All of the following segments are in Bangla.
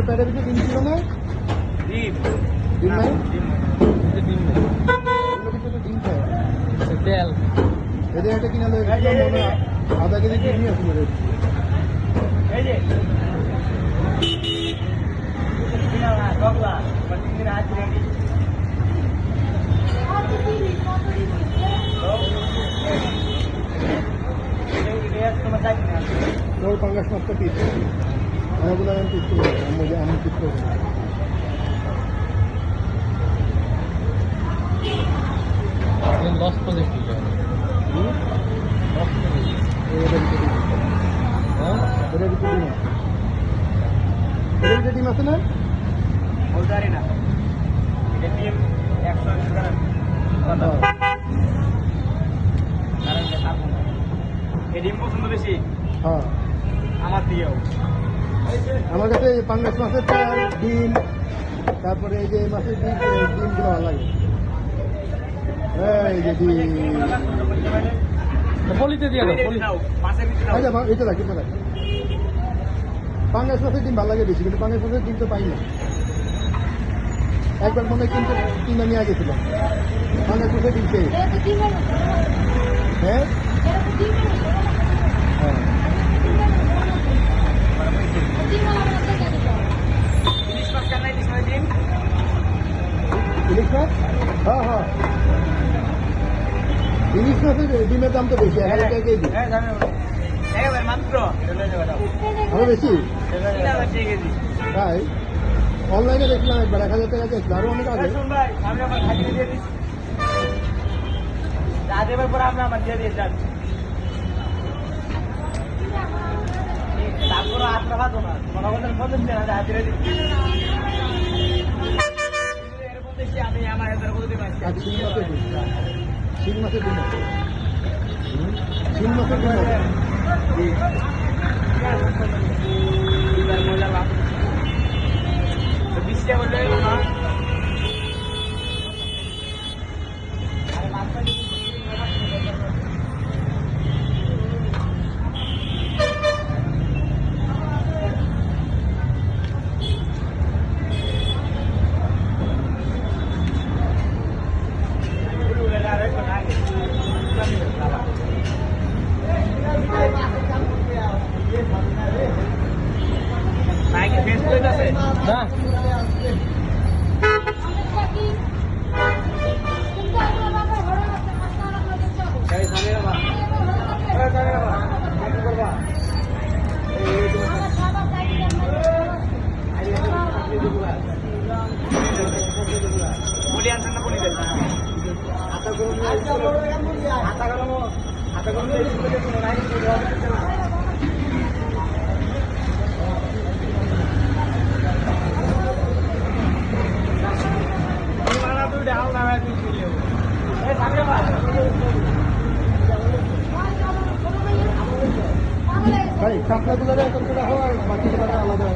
পেটের ভিতরে ডিম ছিল না? ডিম নাই? ডিম খায় তেল এদের একটা কিনা মনে আধা কেজি ডিমই আছে মেরে তোর পাঙ্গাস মাছটা পিস আমাগুলো আমি পিস করবো আমি পিস করবো লস প্রজেক্ট ডিম আছে না বলতে না ডিম 100 ডিম পছন্দ বেশি হ্যাঁ আমার দিয়েও আমার কাছে পাঙ্গাস মাছের তেল ডিম তারপরে এই যে মাছের ডিমগুলো ভালো লাগে এই যে ডিম পলিতে দিয়ে দাও এটা রাখ এটা রাখ পাঙ্গাস মাছের ডিম ভালো লাগে বেশি কিন্তু পাঙ্গাস মাছের ডিম তো পাই না একবার মনে কিন্তু কিনে নিয়ে গেছিলাম পাঙ্গাস মাছের ডিম পেয়ে হ্যাঁ ইলিশ মাছ হ্যাঁ হ্যাঁ ইলিশ মাছের ডিমের দাম তো বেশি 1000 টাকা কেজি আরো বেশি তাই অনলাইনে দেখলাম একবার 1000 টাকা দেখলাম আরো অনেক আগে শিং মাছের ডিম শিং মাছের ডিম বৃষ্টি বললে না ভাই কাঁকড়াগুলো এখন করে হওয়া আর বাকিগুলো আলাদা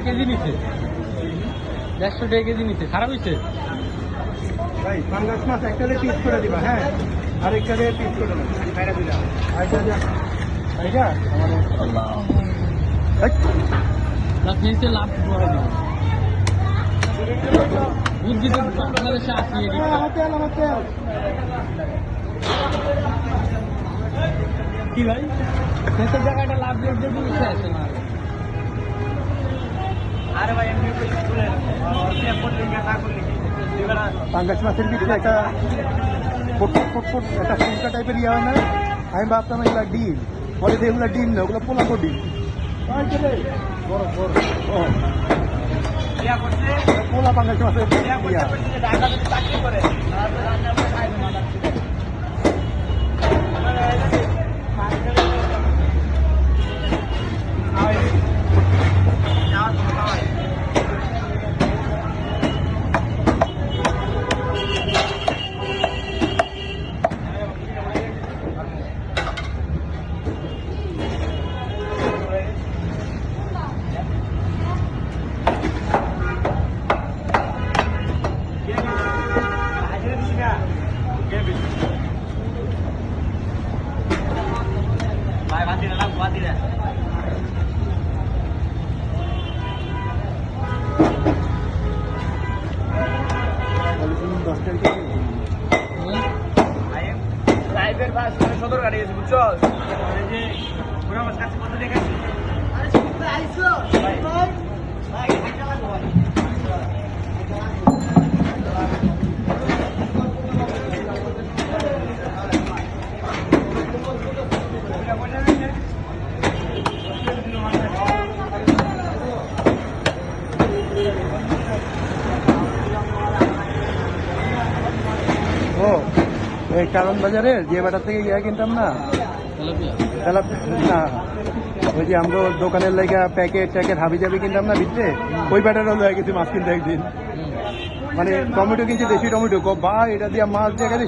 কেজি নিচ্ছে 150 টাকা কেজি নিচ্ছে খারাপ হয়েছে ভাই পাঙ্গাস মাছ একটা পিস করে দিবা হ্যাঁ আর একটা পিস করে দেবো খাইরা দিলা আচ্ছা আচ্ছা আল্লাহ লাভ নিতে লাভ করে দিও বুদ্ধি তো বাংলাদেশে আসিয়ে দিই আমাকে কি ভাই সেই জায়গাটা লাভ দিয়ে দিতে আসে না আরে ভাই এমনি করে পাঙ্গাস মাছের ভিতরে একটা ফুট একটা ফুলকা টাইপের ইয়ে হয় না, আমি ভাবতাম এগুলা ডিম, পরে যে এগুলা ডিম না, ওগুলো পোলাপো ডিম। পোলা পাঙ্গাস মাছের ইয়া। সদর গাড়ি আছে বুঝছো, কাছে কত দেখাচ্ছি। ও এই কারণ বাজারে যে বাটার থেকে ইয়া কিনতাম না, না ওই যে আমরা দোকানের লেগে প্যাকেট ট্যাকেট হাবি জাবি কিনতাম না ভিতরে, ওই ব্যাটারও লয়ে গেছি মাছ কিনতে একদিন। মানে টমেটো কিনছি, দেশি টমেটো, বা এটা দিয়ে মাছ দিয়ে গেলে